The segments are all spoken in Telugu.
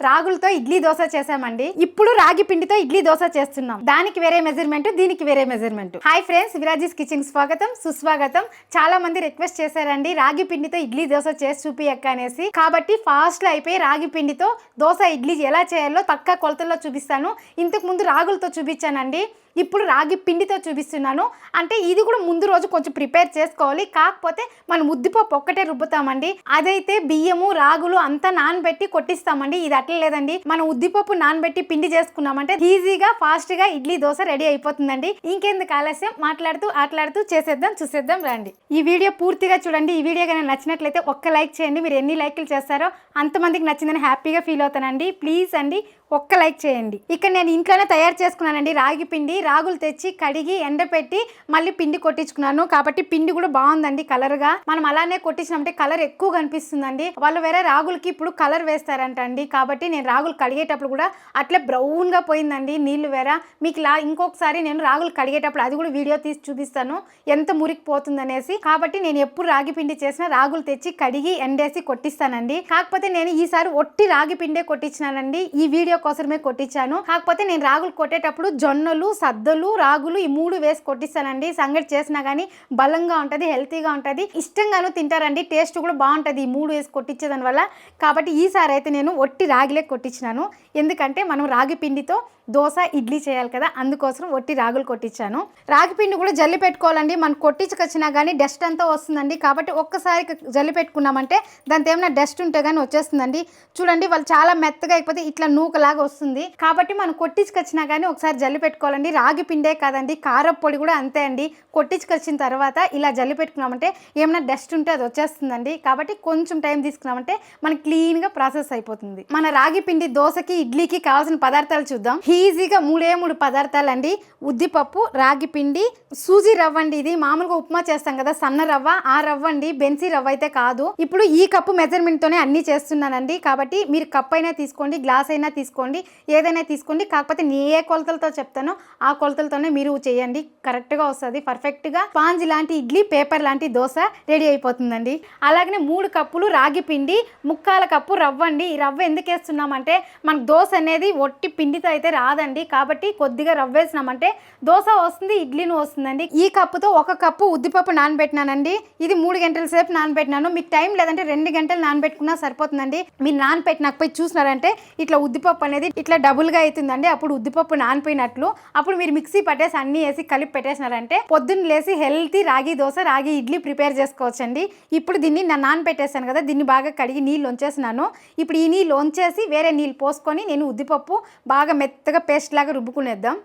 రాగులతో ఇడ్లీ దోశ చేసామండి. ఇప్పుడు రాగి పిండితో ఇడ్లీ దోశ చేస్తున్నాం. దానికి వేరే మెజర్మెంట్, దీనికి వేరే మెజర్మెంట్. హాయ్ ఫ్రెండ్స్, విరాజీస్ కిచెన్ స్వాగతం సుస్వాగతం. చాలా మంది రిక్వెస్ట్ చేశారండి రాగి పిండితో ఇడ్లీ దోశ చేసి చూపియక్క అనేసి. కాబట్టి ఫాస్ట్ లో అయిపోయి రాగి పిండితో దోశ ఇడ్లీ ఎలా చేయాలో పక్కా కొలతల్లో చూపిస్తాను. ఇంతకు ముందు రాగులతో చూపించానండి, ఇప్పుడు రాగి పిండితో చూపిస్తున్నాను. అంటే ఇది కూడా ముందు రోజు కొంచెం ప్రిపేర్ చేసుకోవాలి. కాకపోతే మనం ఉద్దిపప్పు ఒక్కటే రుబ్బుతామండి. అదైతే బియ్యము రాగులు అంతా నానబెట్టి కొట్టిస్తామండి. ఇది అట్లా లేదండి, మనం ఉద్దిపప్పు నానబెట్టి పిండి చేసుకున్నామంటే ఈజీగా ఫాస్ట్ గా ఇడ్లీ దోశ రెడీ అయిపోతుందండి. ఇంకెందుకు ఆలస్యం, మాట్లాడుతూ ఆటలాడుతూ చేసేద్దాం, చూసేద్దాం రండి. ఈ వీడియో పూర్తిగా చూడండి. ఈ వీడియో కనుక నచ్చినట్లయితే ఒక్క లైక్ చేయండి. మీరు ఎన్ని లైక్లు చేస్తారో అంతమందికి నచ్చిందని హ్యాపీగా ఫీల్ అవుతానండి. ప్లీజ్ అండి ఒక్క లైక్ చేయండి. ఇక్కడ నేను ఇంట్లోనే తయారు చేసుకున్నానండి రాగి పిండి. రాగులు తెచ్చి కడిగి ఎండపెట్టి మళ్ళీ పిండి కొట్టించుకున్నాను. కాబట్టి పిండి కూడా బాగుందండి కలర్ గా. మనం అలానే కొట్టించినామంటే కలర్ ఎక్కువ కనిపిస్తుందండి. వాళ్ళు వేరే రాగులకి ఇప్పుడు కలర్ వేస్తారంట అండి. కాబట్టి నేను రాగులు కడిగేటప్పుడు కూడా అట్లే బ్రౌన్ గా పోయిందండి నీళ్లు వేరే. మీకు ఇంకొకసారి నేను రాగులు కడిగేటప్పుడు అది కూడా వీడియో తీసి చూపిస్తాను ఎంత మురికి పోతుంది అనేసి. కాబట్టి నేను ఎప్పుడు రాగి పిండి చేసినా రాగులు తెచ్చి కడిగి ఎండేసి కొట్టిస్తానండి. కాకపోతే నేను ఈసారి ఒట్టి రాగి పిండే కొట్టించినానండి. ఈ వీడియో కోసమే కొట్టించాను. కాకపోతే నేను రాగులు కొట్టేటప్పుడు జొన్నలు, సద్దలు, రాగులు ఈ మూడు వేసి కొట్టిస్తానండి. సంగటి చేసినా కానీ బలంగా ఉంటుంది, హెల్తీగా ఉంటుంది, ఇష్టంగాను తింటారండి. టేస్ట్ కూడా బాగుంటుంది ఈ మూడు వేసి కొట్టించేదాని వల్ల. కాబట్టి ఈసారి అయితే నేను ఒట్టి రాగిలే కొట్టించినాను. ఎందుకంటే మనం రాగి పిండితో దోశ ఇడ్లీ చేయాలి కదా, అందుకోసం ఒట్టి రాగులు కొట్టించాను. రాగి పిండి కూడా జల్లి పెట్టుకోవాలండి. మనం కొట్టించుకొచ్చినా కానీ డస్ట్ అంతా వస్తుందండి. కాబట్టి ఒక్కసారి జల్లి పెట్టుకున్నామంటే దాంతో ఏమైనా డస్ట్ ఉంటే కానీ వచ్చేస్తుందండి. చూడండి వాళ్ళు చాలా మెత్తగా అయిపోతే ఇట్లా నూకలాగా వస్తుంది. కాబట్టి మనం కొట్టించుకొచ్చినా కానీ ఒకసారి జల్లి పెట్టుకోవాలండి. రాగి పిండే కాదండి, కారం పొడి కూడా అంతే అండి. కొట్టించుకొచ్చిన తర్వాత ఇలా జల్లి పెట్టుకున్నామంటే ఏమైనా డస్ట్ ఉంటే అది వచ్చేస్తుందండి. కాబట్టి కొంచెం టైం తీసుకున్నామంటే మనకి క్లీన్గా ప్రాసెస్ అయిపోతుంది. మన రాగి పిండి దోశకి ఇడ్లీకి కావాల్సిన పదార్థాలు చూద్దాం. ఈజీగా మూడు పదార్థాలు అండి. ఉద్దిపప్పు, రాగి పిండి, సూజీ రవ్వ అండి. ఇది మామూలుగా ఉప్మా చేస్తాం కదా సన్న రవ్వ, ఆ రవ్వ అండి, బెన్సీ రవ్వ అయితే కాదు. ఇప్పుడు ఈ కప్పు మెజర్మెంట్ తోనే అన్ని చేస్తున్నానండి. కాబట్టి మీరు కప్ అయినా తీసుకోండి, గ్లాస్ అయినా తీసుకోండి, ఏదైనా తీసుకోండి. కాకపోతే నేను ఏ కొలతలతో చెప్తానో ఆ కొలతలతోనే మీరు చేయండి. కరెక్ట్ గా వస్తుంది, పర్ఫెక్ట్ గా స్పాంజ్ లాంటి ఇడ్లీ, పేపర్ లాంటి దోశ రెడీ అయిపోతుందండి. అలాగనే 3 కప్పులు రాగి పిండి, 1/4 కప్పు రవ్వ అండి. ఈ రవ్వ ఎందుకు వేస్తున్నామంటే మనకు దోశ అనేది ఒట్టి పిండితో అయితే రాదండి. కాబట్టి కొద్దిగా రవ్వ వేసినామంటే దోశ వస్తుంది, ఇడ్లీను వస్తుందండి. ఈ కప్పుతో 1 కప్పు ఉద్దిపప్పు నానబెట్టినానండి. ఇది 3 గంటల సేపు నానబెట్టినాను. మీకు టైం లేదంటే 2 గంటలు నానబెట్టుకున్నా సరిపోతుందండి. మీరు నానబెట్టినకపోయి చూసినారంటే ఇట్లా ఉద్దిపప్పు అనేది ఇట్లా డబుల్గా అవుతుందండి. అప్పుడు ఉద్దిపప్పు నానిపోయినట్లు. అప్పుడు మీరు మిక్సీ పట్టేసి అన్ని వేసి కలిపి పెట్టేసినారంటే పొద్దున్న లేసి హెల్తీ రాగి దోశ, రాగి ఇడ్లీ ప్రిపేర్ చేసుకోవచ్చండి. ఇప్పుడు దీన్ని నేను నానబెట్టేసాను కదా, దీన్ని బాగా కడిగి నీళ్ళు వంచేసినాను. ఇప్పుడు ఈ నీళ్ళు వంచేసి వేరే నీళ్ళు పోసుకొని నేను ఉద్దిపప్పు బాగా మెత్తగా పేస్ట్ లాగా రుబ్బుకునేద్దాం.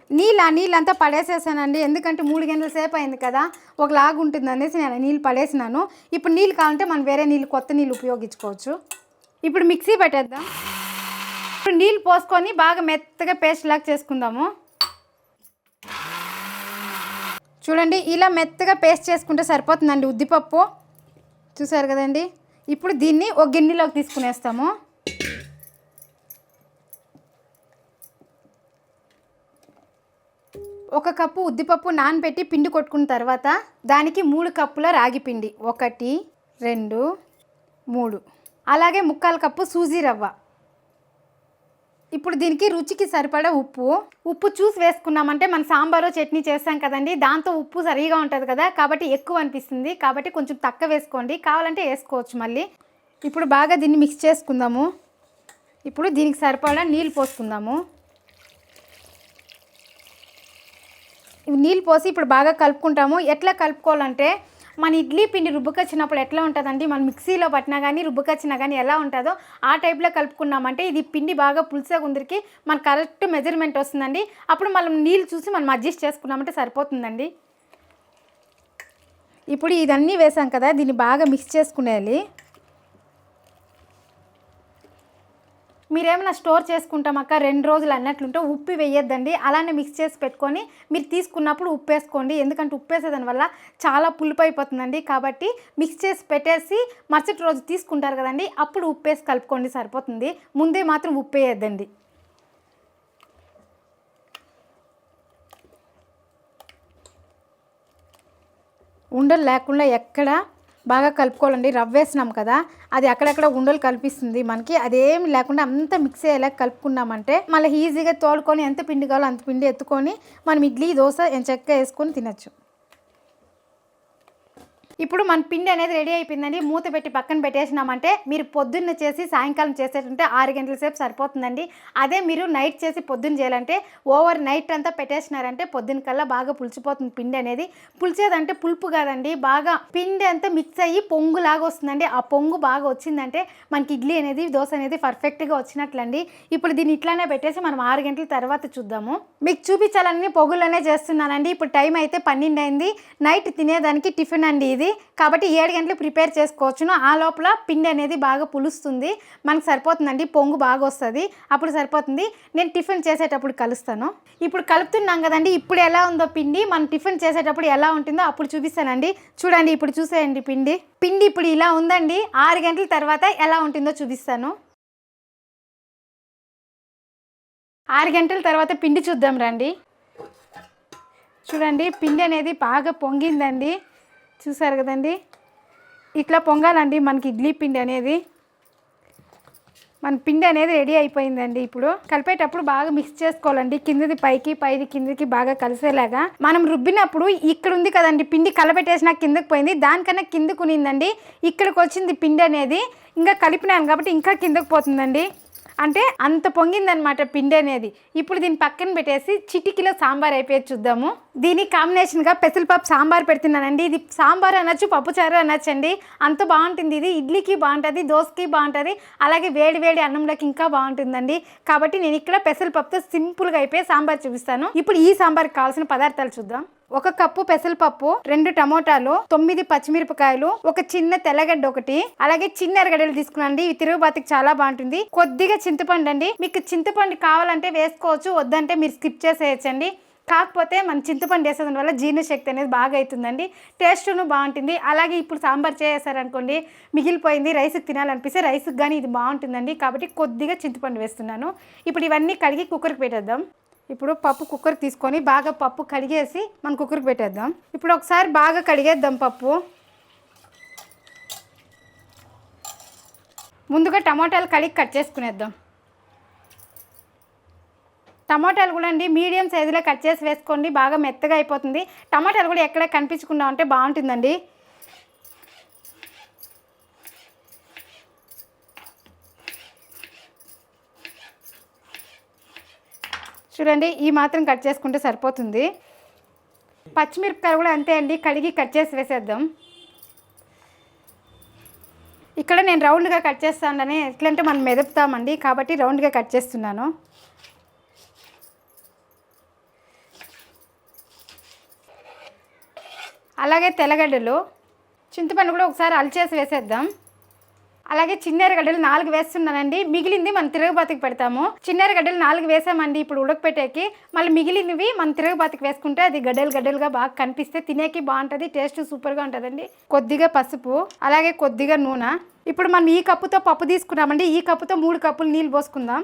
నీళ్ళంతా పడేసేసానండి. ఎందుకంటే 3 గంటల సేపు అయింది కదా, ఒకలాగా ఉంటుంది అనేసి నేను నీళ్ళు పడేసినాను. ఇప్పుడు నీళ్ళు కావాలంటే మనం వేరే నీళ్ళు, కొత్త నీళ్ళు ఉపయోగించుకోవచ్చు. ఇప్పుడు మిక్సీ పెట్టేద్దాం. ఇప్పుడు నీళ్ళు పోసుకొని బాగా మెత్తగా పేస్ట్ లాగా చేసుకుందాము. చూడండి ఇలా మెత్తగా పేస్ట్ చేసుకుంటే సరిపోతుందండి ఉద్దిపప్పు. చూసారు కదండి. ఇప్పుడు దీన్ని ఒక గిన్నెలోకి తీసుకునేస్తాము. ఒక కప్పు ఉద్దిపప్పు నానబెట్టి పిండి కొట్టుకున్న తర్వాత దానికి 3 కప్పుల రాగి పిండి, 1 2 3, అలాగే 1/4 కప్పు సూజీ రవ్వ. ఇప్పుడు దీనికి రుచికి సరిపడా ఉప్పు చూసి వేసుకున్నామంటే మన సాంబారు చట్నీ చేస్తాం కదండి, దాంతో ఉప్పు సరిగా ఉంటుంది కదా, కాబట్టి ఎక్కువ అనిపిస్తుంది. కాబట్టి కొంచెం తక్కువ వేసుకోండి, కావాలంటే వేసుకోవచ్చు మళ్ళీ. ఇప్పుడు బాగా దీన్ని మిక్స్ చేసుకుందాము. ఇప్పుడు దీనికి సరిపడా నీళ్ళు పోసుకుందాము. నీళ్ళు పోసి ఇప్పుడు బాగా కలుపుకుంటాము. ఎట్లా కలుపుకోవాలంటే మన ఇడ్లీ పిండి రుబ్బుకొచ్చినప్పుడు ఎట్లా ఉంటుందండి, మనం మిక్సీలో పట్టినా కానీ రుబ్బుకొచ్చినా కానీ ఎలా ఉంటుందో ఆ టైప్లో కలుపుకున్నామంటే ఇది పిండి బాగా పులుసగా ఉందరికి మనకు కరెక్ట్ మెజర్మెంట్ వస్తుందండి. అప్పుడు మనం నీళ్ళు చూసి మనం అడ్జస్ట్ చేసుకున్నామంటే సరిపోతుందండి. ఇప్పుడు ఇదన్నీ వేసాం కదా, దీన్ని బాగా మిక్స్ చేసుకునేయాలి. మీరేమైనా స్టోర్ చేసుకుంటామక్క 2 రోజులు అన్నట్లుంటే ఉప్పు వేయొద్దండి. అలానే మిక్స్ చేసి పెట్టుకొని మీరు తీసుకున్నప్పుడు ఉప్పు వేసుకోండి. ఎందుకంటే ఉప్పు వేసేదాని వల్ల చాలా పులుపు అయిపోతుందండి. కాబట్టి మిక్స్ చేసి పెట్టేసి మరుసటి రోజు తీసుకుంటారు కదండి, అప్పుడు ఉప్పు వేసి కలుపుకోండి సరిపోతుంది. ముందే మాత్రం ఉప్పు వేయొద్దండి. ఉండలు లేకుండా ఎక్కడ బాగా కలుపుకోవాలండి. రవ్వ వేసినాం కదా, అది అక్కడక్కడ ఉండలు కల్పిస్తుంది మనకి. అదేమి లేకుండా అంతా మిక్స్ అయ్యేలా కలుపుకున్నామంటే మళ్ళీ ఈజీగా తోలుకొని ఎంత పిండి కావాలో అంత పిండి ఎత్తుకొని మనం ఇడ్లీ దోశ ఎంచక్కా వేసుకొని తినచ్చు. ఇప్పుడు మన పిండి అనేది రెడీ అయిపోయిందండి. మూత పెట్టి పక్కన పెట్టేసినామంటే మీరు పొద్దున్న చేసి సాయంకాలం చేసేటంటే 6 గంటల సేపు సరిపోతుందండి. అదే మీరు నైట్ చేసి పొద్దున్న చేయాలంటే ఓవర్ నైట్ అంతా పెట్టేసినారంటే పొద్దున్న కల్లా బాగా పులిచిపోతుంది పిండి అనేది. పులిచేదంటే పులుపు కాదండి, బాగా పిండి అంతా మిక్స్ అయ్యి పొంగులాగా వస్తుందండి. ఆ పొంగు బాగా వచ్చిందంటే మనకి ఇడ్లీ అనేది దోశ అనేది పర్ఫెక్ట్గా వచ్చినట్లండి. ఇప్పుడు దీన్ని ఇట్లానే పెట్టేసి మనం 6 గంటల తర్వాత చూద్దాము. మీకు చూపించాలని పొగులనే చేస్తున్నానండి. ఇప్పుడు టైం అయితే 12 అయింది. నైట్ తినేదానికి టిఫిన్ అండి ఇది. కాబట్టి 7 గంటలు ప్రిపేర్ చేసుకోవచ్చును. ఆ లోపల పిండి అనేది బాగా పులుస్తుంది, మనకు సరిపోతుందండి. పొంగు బాగా వస్తుంది, అప్పుడు సరిపోతుంది. నేను టిఫిన్ చేసేటప్పుడు కలుస్తాను. ఇప్పుడు కలుపుతున్నాం కదండి, ఇప్పుడు ఎలా ఉందో పిండి మనం టిఫిన్ చేసేటప్పుడు ఎలా ఉంటుందో అప్పుడు చూపిస్తానండి. చూడండి, ఇప్పుడు చూసేయండి పిండి ఇప్పుడు ఇలా ఉందండి. 6 గంటల తర్వాత ఎలా ఉంటుందో చూపిస్తాను. 6 గంటల తర్వాత పిండి చూద్దాం రండి. చూడండి, పిండి అనేది బాగా పొంగిందండి. చూసారు కదండి, ఇట్లా పొంగాలండి మనకి ఇడ్లీ పిండి అనేది. మన పిండి అనేది రెడీ అయిపోయిందండి. ఇప్పుడు కలిపేటప్పుడు బాగా మిక్స్ చేసుకోవాలండి. కిందది పైకి, పైది కిందకి బాగా కలిసేలాగా. మనం రుబ్బినప్పుడు ఇక్కడ ఉంది కదండి పిండి, కలపెట్టేసినా కిందకి పోయింది, దానికన్నా కిందకు ఉన్నిందండి. ఇక్కడికి వచ్చింది పిండి అనేది. ఇంకా కలిపినాను కాబట్టి ఇంకా కిందకు పోతుందండి. అంటే అంత పొంగిందనమాట పిండి అనేది. ఇప్పుడు దీన్ని పక్కన పెట్టేసి చిటికిలో సాంబార్ అయిపోయి చూద్దాము. దీనికి కాంబినేషన్గా పెసరపప్పు సాంబార్ పెడుతున్నానండి. ఇది సాంబార్ అనొచ్చు, పప్పుచారు అనొచ్చండి. అంత బాగుంటుంది. ఇది ఇడ్లీకి బాగుంటుంది, దోశకి బాగుంటుంది, అలాగే వేడి వేడి అన్నంలోకి ఇంకా బాగుంటుందండి. కాబట్టి నేను ఇక్కడ పెసరపప్పుతో సింపుల్గా అయిపోయి సాంబార్ చూపిస్తాను. ఇప్పుడు ఈ సాంబార్కి కావాల్సిన పదార్థాలు చూద్దాం. 1 కప్పు పెసరపప్పు, 2 టమోటాలు, 9 పచ్చిమిరపకాయలు, ఒక చిన్న తెల్లగడ్డ ఒకటి, అలాగే చిన్న ఎర్రగడ్డలు తీసుకున్నాండి. ఇవి తిరుగుబాతికి చాలా బాగుంటుంది. కొద్దిగా చింతపండు అండి. మీకు చింతపండు కావాలంటే వేసుకోవచ్చు, వద్దంటే మీరు స్కిప్ చేసేయచ్చండి. కాకపోతే మన చింతపండు వేసేదాని వల్ల జీర్ణశక్తి అనేది బాగా అవుతుందండి, టేస్ట్ను బాగుంటుంది. అలాగే ఇప్పుడు సాంబార్ చేసారనుకోండి, మిగిలిపోయింది రైస్కి తినాలనిపిస్తే రైస్కి కానీ ఇది బాగుంటుందండి. కాబట్టి కొద్దిగా చింతపండు వేస్తున్నాను. ఇప్పుడు ఇవన్నీ కడిగి కుక్కర్కి పెట్టేద్దాం. ఇప్పుడు పప్పు కుక్కర్ తీసుకొని బాగా పప్పు కడిగేసి మనం కుక్కర్కి పెట్టేద్దాం. ఇప్పుడు ఒకసారి బాగా కడిగేద్దాం పప్పు. ముందుగా టమాటాలు కడిగి కట్ చేసుకునేద్దాం. టమాటాలు కూడా అండి మీడియం సైజులో కట్ చేసి వేసుకోండి, బాగా మెత్తగా అయిపోతుంది. టమాటాలు కూడా ఎక్కడ కనిపించకుండా ఉంటే బాగుంటుందండి. చూడండి, ఈ మాత్రం కట్ చేసుకుంటే సరిపోతుంది. పచ్చిమిరపకాయలు కూడా అంతే అండి, కడిగి కట్ చేసి వేసేద్దాం. ఇక్కడ నేను రౌండ్గా కట్ చేస్తానని, ఎట్లంటే మనం మెదుపుతామండి, కాబట్టి రౌండ్గా కట్ చేస్తున్నాను. అలాగే తెల్లగడ్డలు, చింతపండు కూడా ఒకసారి అల్చేసి వేసేద్దాం. అలాగే చిన్న ఎర్రగడ్డలు 4 వేస్తున్నానండి. మిగిలింది మనం తిరగబాతికి పెడతాము. చిన్న ఎర్రగడ్డలు 4 వేసామండి ఇప్పుడు ఉడకపెట్టేకి. మళ్ళీ మిగిలినవి మనం తిరగబాతికి వేసుకుంటే అది గడ్డలు గడ్డలుగా బాగా కనిపిస్తే తినేకి బాగుంటుంది, టేస్ట్ సూపర్గా ఉంటుందండి. కొద్దిగా పసుపు, అలాగే కొద్దిగా నూనె. ఇప్పుడు మనం ఈ కప్పుతో పప్పు తీసుకున్నామండి, ఈ కప్పుతో 3 కప్పులు నీళ్ళు పోసుకుందాం.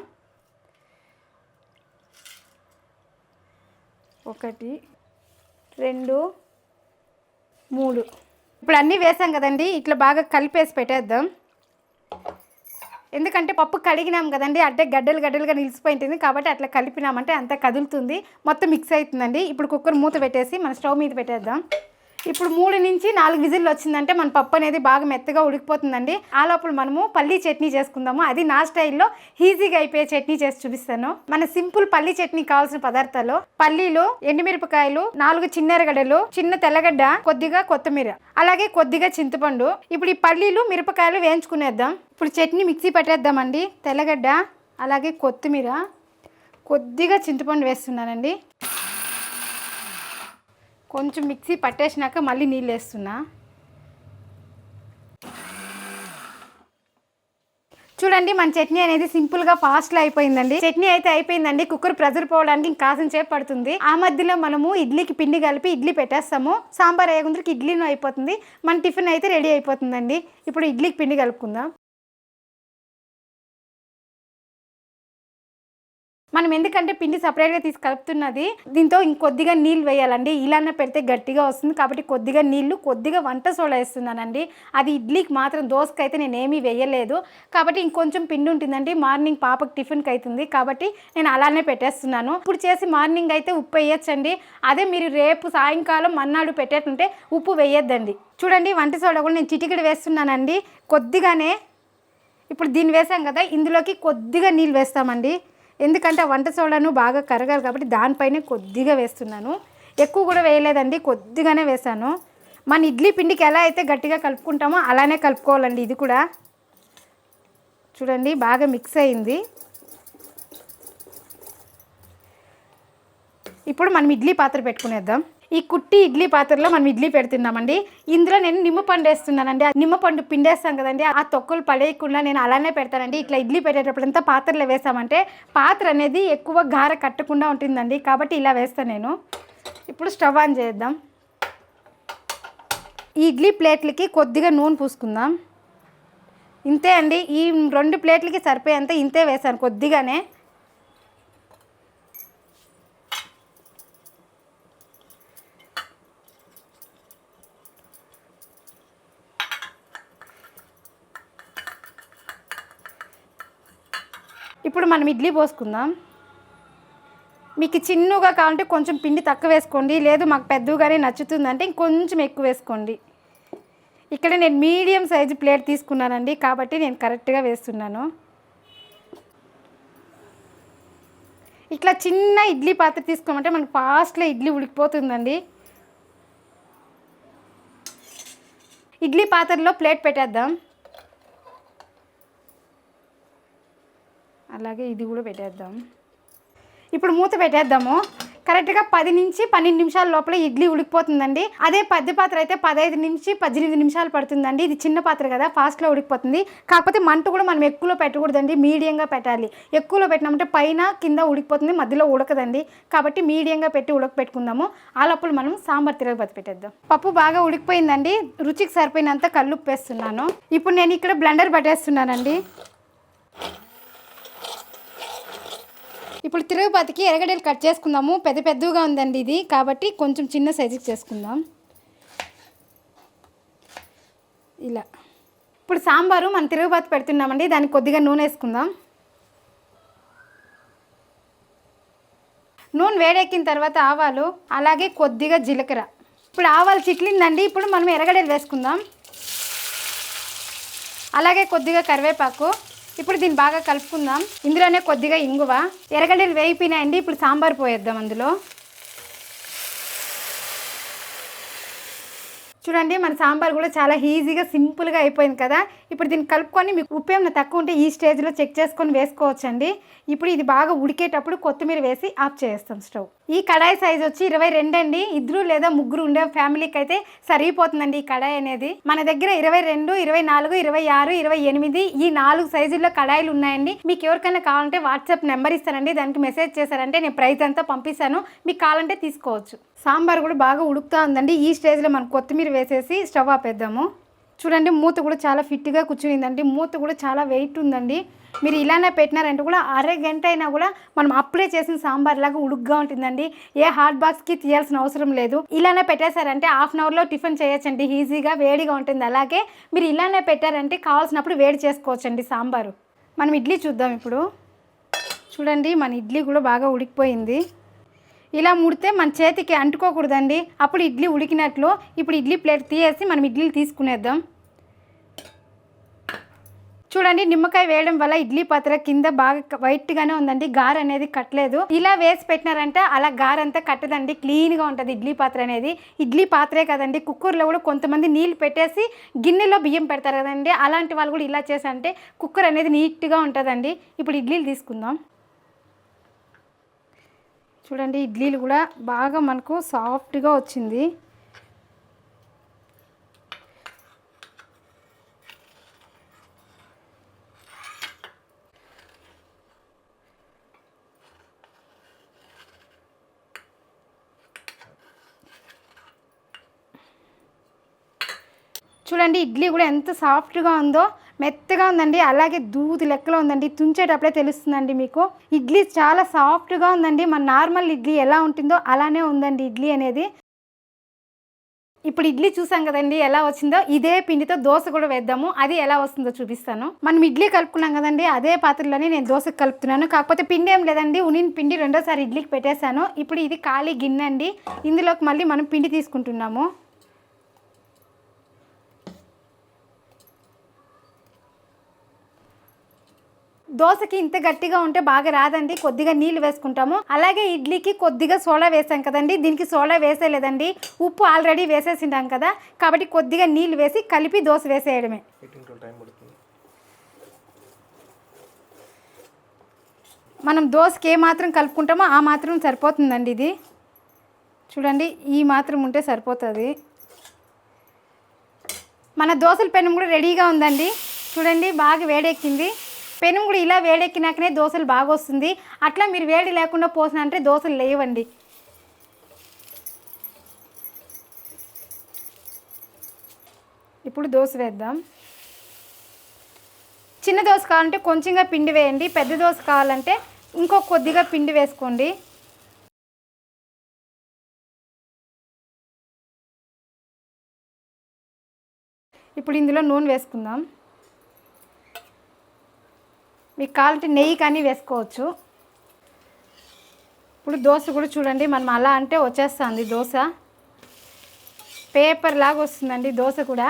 1 2 3. ఇప్పుడు అన్నీ వేసాం కదండి, ఇట్లా బాగా కలిపేసి పెట్టేద్దాం. ఎందుకంటే పప్పు కడిగినాం కదండి, అంటే గడ్డలు గడ్డలుగా నిలిచిపోయి ఉంటుంది, కాబట్టి అట్లా కలిపినామంటే అంతా కదులుతుంది, మొత్తం మిక్స్ అవుతుందండి. ఇప్పుడు కుక్కర్ మూత పెట్టేసి మన స్టవ్ మీద పెట్టేద్దాం. ఇప్పుడు 3 నుంచి 4 విజిల్లు వచ్చిందంటే మన పప్పు అనేది బాగా మెత్తగా ఉడికిపోతుందండి. ఆ లోపల మనము పల్లీ చట్నీ చేసుకుందాము. అది నా స్టైల్లో ఈజీగా అయిపోయే చట్నీ చేసి చూపిస్తాను. మన సింపుల్ పల్లీ చట్నీ కావాల్సిన పదార్థాలు: పల్లీలు, ఎండుమిరపకాయలు, 4 చిన్న ఎర్రగడ్డలు, చిన్న తెల్లగడ్డ, కొద్దిగా కొత్తిమీర, అలాగే కొద్దిగా చింతపండు. ఇప్పుడు ఈ పల్లీలు మిరపకాయలు వేయించుకునేద్దాం. ఇప్పుడు చట్నీ మిక్సీ పట్టేద్దామండి. తెల్లగడ్డ, అలాగే కొత్తిమీర, కొద్దిగా చింతపండు వేస్తున్నానండి. కొంచెం మిక్సీ పట్టేసినాక మళ్ళీ నీళ్ళు వేస్తున్నా. చూడండి, మన చట్నీ అనేది సింపుల్గా ఫాస్ట్లో అయిపోయిందండి. చట్నీ అయితే అయిపోయిందండి. కుక్కర్ ప్రెజర్ పోవడానికి ఇంకాసం సేపు పడుతుంది. ఆ మధ్యలో మనము ఇడ్లీకి పిండి కలిపి ఇడ్లీ పెట్టేస్తాము. సాంబార్ అయ్యేందుకు ఇడ్లీను అయిపోతుంది. మన టిఫిన్ అయితే రెడీ అయిపోతుందండి. ఇప్పుడు ఇడ్లీకి పిండి కలుపుకుందాం. మనం ఎందుకంటే పిండి సపరేట్గా తీసి కలుపుతున్నది, దీంతో ఇంకొద్దిగా నీళ్ళు వేయాలండి. ఇలానే పెడితే గట్టిగా వస్తుంది కాబట్టి కొద్దిగా నీళ్ళు, కొద్దిగా వంట సోడా వేస్తున్నానండి. అది ఇడ్లీకి మాత్రం, దోసకి అయితే నేను ఏమీ వేయలేదు కాబట్టి ఇంకొంచెం పిండి ఉంటుందండి. మార్నింగ్ పాపకి టిఫిన్కి అవుతుంది కాబట్టి నేను అలానే పెట్టేస్తున్నాను. ఇప్పుడు చేసి మార్నింగ్ అయితే ఉప్పు వేయచ్చండి. అదే మీరు రేపు సాయంకాలం మన్నాడు పెట్టేటుంటే ఉప్పు వేయొద్దండి. చూడండి వంట సోడా కూడా నేను చిటికెడు వేస్తున్నానండి కొద్దిగానే. ఇప్పుడు దీన్ని వేసాం కదా, ఇందులోకి కొద్దిగా నీళ్ళు వేస్తామండి. ఎందుకంటే ఆ వంట సోడాను బాగా కరగాలి కాబట్టి దానిపైనే కొద్దిగా వేస్తున్నాను. ఎక్కువ కూడా వేయలేదండి, కొద్దిగానే వేసాను. మన ఇడ్లీ పిండికి ఎలా అయితే గట్టిగా కలుపుకుంటామో అలానే కలుపుకోవాలండి. ఇది కూడా చూడండి బాగా మిక్స్ అయింది. ఇప్పుడు మనం ఇడ్లీ పాత్ర పెట్టుకునేద్దాం. ఈ కుట్టి ఇడ్లీ పాత్రలో మనం ఇడ్లీ పెడుతున్నామండి. ఇందులో నేను నిమ్మపండు వేస్తున్నానండి. ఆ నిమ్మపండు పిండేస్తాం కదండి, ఆ తొక్కులు పడేయకుండా నేను అలానే పెడతానండి. ఇట్లా ఇడ్లీ పెట్టేటప్పుడు అంతా పాత్రలో వేసామంటే పాత్ర అనేది ఎక్కువ గార కట్టకుండా ఉంటుందండి, కాబట్టి ఇలా వేస్తాను నేను. ఇప్పుడు స్టవ్ ఆన్ చేద్దాం. ఈ ఇడ్లీ ప్లేట్లకి కొద్దిగా నూనె పూసుకుందాం. ఇంతే అండి, ఈ 2 ప్లేట్లకి సరిపోయేంత ఇంతే వేసాను కొద్దిగానే. ఇప్పుడు మనం ఇడ్లీ పోసుకుందాం. మీకు చిన్నగా కావాలంటే కొంచెం పిండి తక్కువ వేసుకోండి, లేదు మాకు పెద్దగానే నచ్చుతుందంటే ఇంకొంచెం ఎక్కువ వేసుకోండి. ఇక్కడ నేను మీడియం సైజు ప్లేట్ తీసుకున్నానండి కాబట్టి నేను కరెక్ట్గా వేస్తున్నాను. ఇట్లా చిన్న ఇడ్లీ పాత్ర తీసుకోమంటే మనకు ఫాస్ట్లో ఇడ్లీ ఉడికిపోతుందండి. ఇడ్లీ పాత్రలో ప్లేట్ పెట్టేద్దాం. అలాగే ఇది కూడా పెట్టేద్దాం. ఇప్పుడు మూత పెట్టేద్దాము. కరెక్ట్గా 10 నుంచి 12 నిమిషాల లోపల ఇడ్లీ ఉడికిపోతుందండి. అదే పెద్ద పాత్ర అయితే 15 నుంచి 18 నిమిషాలు పడుతుందండి. ఇది చిన్న పాత్ర కదా, ఫాస్ట్లో ఉడికిపోతుంది. కాకపోతే మంట కూడా మనం ఎక్కువలో పెట్టకూడదండి, మీడియంగా పెట్టాలి. ఎక్కువలో పెట్టినామంటే పైన కింద ఉడికిపోతుంది, మధ్యలో ఉడకదండి. కాబట్టి మీడియంగా పెట్టి ఉడకపెట్టుకుందాము. ఆ లోపల మనం సాంబార్ తిరగబతి పెట్టేద్దాం. పప్పు బాగా ఉడికిపోయిందండి. రుచికి సరిపోయినంత కల్లుప్పు వేస్తున్నాను. ఇప్పుడు నేను ఇక్కడ బ్లెండర్ పట్టేస్తున్నానండి. ఇప్పుడు తిరుగుబాతికి ఎర్రగడ్డలు కట్ చేసుకుందాము. పెద్దగా ఉందండి ఇది, కాబట్టి కొంచెం చిన్న సైజుకి చేసుకుందాం ఇలా. ఇప్పుడు సాంబారు మనం తిరుగుబాతి పెడుతున్నామండి, దానికి కొద్దిగా నూనె వేసుకుందాం. నూనె వేడెక్కిన తర్వాత ఆవాలు, అలాగే కొద్దిగా జీలకర్ర. ఇప్పుడు ఆవాలు చిట్లిందండి. ఇప్పుడు మనం ఎర్రగడ్డలు వేసుకుందాం, అలాగే కొద్దిగా కరివేపాకు. ఇప్పుడు దీన్ని బాగా కలుపుకుందాం. ఇందులోనే కొద్దిగా ఇంగువ. ఎర్రగడ్డలు వేయిపోయినాయండి. ఇప్పుడు సాంబార్ పోయేద్దాం అందులో. చూడండి మన సాంబార్ కూడా చాలా ఈజీగా సింపుల్గా అయిపోయింది కదా. ఇప్పుడు దీన్ని కలుపుకొని మీకు ఉప్పు ఏమైనా తక్కువ ఉంటే ఈ స్టేజ్లో చెక్ చేసుకొని వేసుకోవచ్చండి. ఇప్పుడు ఇది బాగా ఉడికేటప్పుడు కొత్తిమీర వేసి ఆఫ్ చేస్తాం స్టవ్. ఈ కడాయి సైజ్ వచ్చి 22 అండి. 2 లేదా 3 ఉండే ఫ్యామిలీకి అయితే సరిపోతుందండి ఈ కడాయి అనేది. మన దగ్గర 22, 24, 26, 28 ఈ 4 సైజుల్లో కడాయిలు ఉన్నాయండి. మీకు ఎవరికైనా కావాలంటే వాట్సాప్ నెంబర్ ఇస్తానండి, దానికి మెసేజ్ చేశారంటే నేను ప్రైస్ అంతా పంపిస్తాను, మీకు కావాలంటే తీసుకోవచ్చు. సాంబార్ కూడా బాగా ఉడుకుతా ఉందండి. ఈ స్టేజ్లో మనం కొత్తిమీర వేసేసి స్టవ్ ఆపేద్దాము. చూడండి మూత కూడా చాలా ఫిట్గా కూర్చునిందండి. మూత కూడా చాలా వెయిట్ ఉందండి. మీరు ఇలానే పెట్టినారంటే కూడా అరగంట అయినా కూడా మనం అప్పుడే చేసిన సాంబార్ లాగా ఉడుగ్గా ఉంటుందండి. ఏ హాట్ బాక్స్కి తీయాల్సిన అవసరం లేదు. ఇలానే పెట్టేశారంటే హాఫ్ అన్ అవర్లో టిఫిన్ చేయొచ్చండి, ఈజీగా వేడిగా ఉంటుంది. అలాగే మీరు ఇలానే పెట్టారంటే కావాల్సినప్పుడు వేడి చేసుకోవచ్చండి సాంబారు. మనం ఇడ్లీ చూద్దాం ఇప్పుడు. చూడండి మన ఇడ్లీ కూడా బాగా ఉడికిపోయింది. ఇలా ముడితే మన చేతికి అంటుకోకూడదండి, అప్పుడు ఇడ్లీ ఉడికినట్లు. ఇప్పుడు ఇడ్లీ ప్లేట్ తీసేసి మనం ఇడ్లీలు తీసుకునేద్దాం. చూడండి నిమ్మకాయ వేయడం వల్ల ఇడ్లీ పాత్ర కింద బాగా వైట్గానే ఉందండి, గారు అనేది కట్టలేదు. ఇలా వేసి పెట్టినారంటే అలా గారు అంతా కట్టదండి, క్లీన్గా ఉంటుంది ఇడ్లీ పాత్ర అనేది. ఇడ్లీ పాత్రే కదండి, కుక్కర్లో కూడా కొంతమంది నీళ్ళు పెట్టేసి గిన్నెలో బియ్యం పెడతారు కదండి, అలాంటి వాళ్ళు కూడా ఇలా చేసంటే కుక్కర్ అనేది నీట్గా ఉంటుందండి. ఇప్పుడు ఇడ్లీలు తీసుకుందాం. చూడండి ఇడ్లీలు కూడా బాగా మనకు సాఫ్ట్గా వచ్చింది. చూడండి ఇడ్లీ కూడా ఎంత సాఫ్ట్గా ఉందో. మెత్తగా ఉందండి, అలాగే దూది లెక్కలో ఉందండి. తుంచేటప్పుడే తెలుస్తుందండి మీకు. ఇడ్లీ చాలా సాఫ్ట్గా ఉందండి. మన నార్మల్ ఇడ్లీ ఎలా ఉంటుందో అలానే ఉందండి ఇడ్లీ అనేది. ఇప్పుడు ఇడ్లీ చూసాం కదండి ఎలా వచ్చిందో, ఇదే పిండితో దోశ కూడా వేద్దాము. అది ఎలా వస్తుందో చూపిస్తాను. మనం ఇడ్లీ కలుపుకున్నాం కదండి, అదే పాత్రలోనే నేను దోశకు కలుపుతున్నాను. కాకపోతే పిండి ఏం లేదండి, ఉనిన పిండి రెండోసారి ఇడ్లీకి పెట్టేశాను. ఇప్పుడు ఇది ఖాళీ గిన్నె అండి, ఇందులోకి మళ్ళీ మనం పిండి తీసుకుంటున్నాము. దోశకి ఇంత గట్టిగా ఉంటే బాగా రాదండి, కొద్దిగా నీళ్ళు వేసుకుంటాము. అలాగే ఇడ్లీకి కొద్దిగా సోడా వేసాం కదండి, దీనికి సోడా వేసేలేదండి, ఉప్పు ఆల్రెడీ వేసేసింటాం కదా, కాబట్టి కొద్దిగా నీళ్ళు వేసి కలిపి దోశ వేసేయడమే. మనం దోశకి ఏ మాత్రం కలుపుకుంటామో ఆ మాత్రం సరిపోతుందండి. ఇది చూడండి, ఈ మాత్రం ఉంటే సరిపోతుంది. మన దోశల పెనం కూడా రెడీగా ఉందండి. చూడండి, బాగా వేడెక్కింది. పెనం కూడా ఇలా వేడెక్కినాకనే దోశలు బాగా వస్తుంది. అట్లా మీరు వేడి లేకుండా పోసిన అంటే దోశలు లేవండి. ఇప్పుడు దోశ వేద్దాం. చిన్న దోశ కావాలంటే కొంచెంగా పిండి వేయండి, పెద్ద దోశ కావాలంటే ఇంకో కొద్దిగా పిండి వేసుకోండి. ఇప్పుడు ఇందులో నూనె వేసుకుందాం. మీకు కావాలంటే నెయ్యి కానీ వేసుకోవచ్చు. ఇప్పుడు దోశ కూడా చూడండి, మనం అలా అంటే వచ్చేస్తుంది దోశ, పేపర్ లాగా వస్తుందండి దోశ కూడా.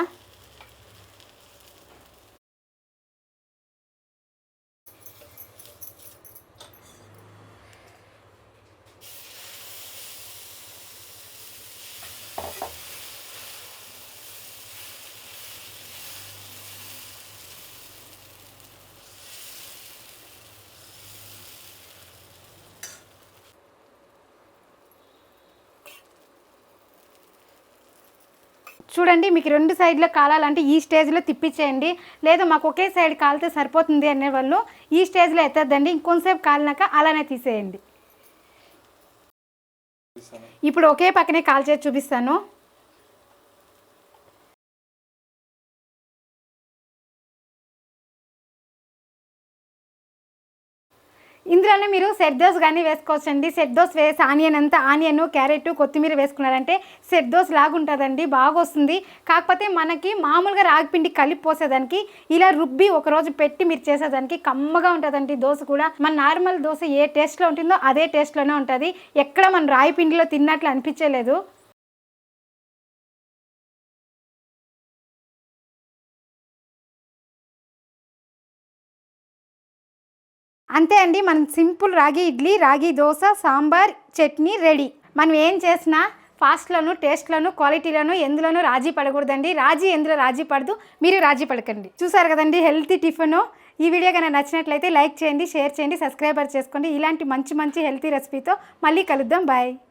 చూడండి, మీకు రెండు సైడ్లో కాలాలంటే ఈ స్టేజ్లో తిప్పించేయండి, లేదా మాకు ఒకే సైడ్ కాలితే సరిపోతుంది అనేవాళ్ళు ఈ స్టేజ్లో ఎత్తద్దండి, ఇంకొంతసేపు కాలినాక అలానే తీసేయండి. ఇప్పుడు ఒకే పక్కనే కాల్చేసి చూపిస్తాను. ఇందులోనే మీరు సెట్ దోశ కానీ వేసుకోవచ్చండి. సెట్ దోశ వేసి ఆనియన్ క్యారెట్ కొత్తిమీర వేసుకున్నారంటే సెట్ దోశ లాగుంటుందండి, బాగా వస్తుంది. కాకపోతే మనకి మామూలుగా రాగిపిండి కలిపి పోసేదానికి ఇలా రుబ్బి ఒకరోజు పెట్టి మీరు చేసేదానికి కమ్మగా ఉంటుందండి దోశ కూడా. మన నార్మల్ దోశ ఏ టేస్ట్లో ఉంటుందో అదే టేస్ట్లోనే ఉంటుంది, ఎక్కడ మన రాగి పిండిలో తిన్నట్లు అనిపించలేదు. అంతే అండి, మనం సింపుల్ రాగి ఇడ్లీ, రాగి దోశ, సాంబార్, చట్నీ రెడీ. మనం ఏం చేసినా ఫాస్ట్లోను, టేస్ట్లోను, క్వాలిటీలోను ఎందులోనూ రాజీ పడకూడదండి. ఎందులో రాజీ పడదు, మీరు రాజీ పడకండి. చూసారు కదండి హెల్తీ టిఫిన్. ఈ వీడియో కనుక నచ్చినట్లయితే లైక్ చేయండి, షేర్ చేయండి, సబ్స్క్రైబర్ చేసుకోండి. ఇలాంటి మంచి హెల్తీ రెసిపీతో మళ్ళీ కలుద్దాం. బాయ్.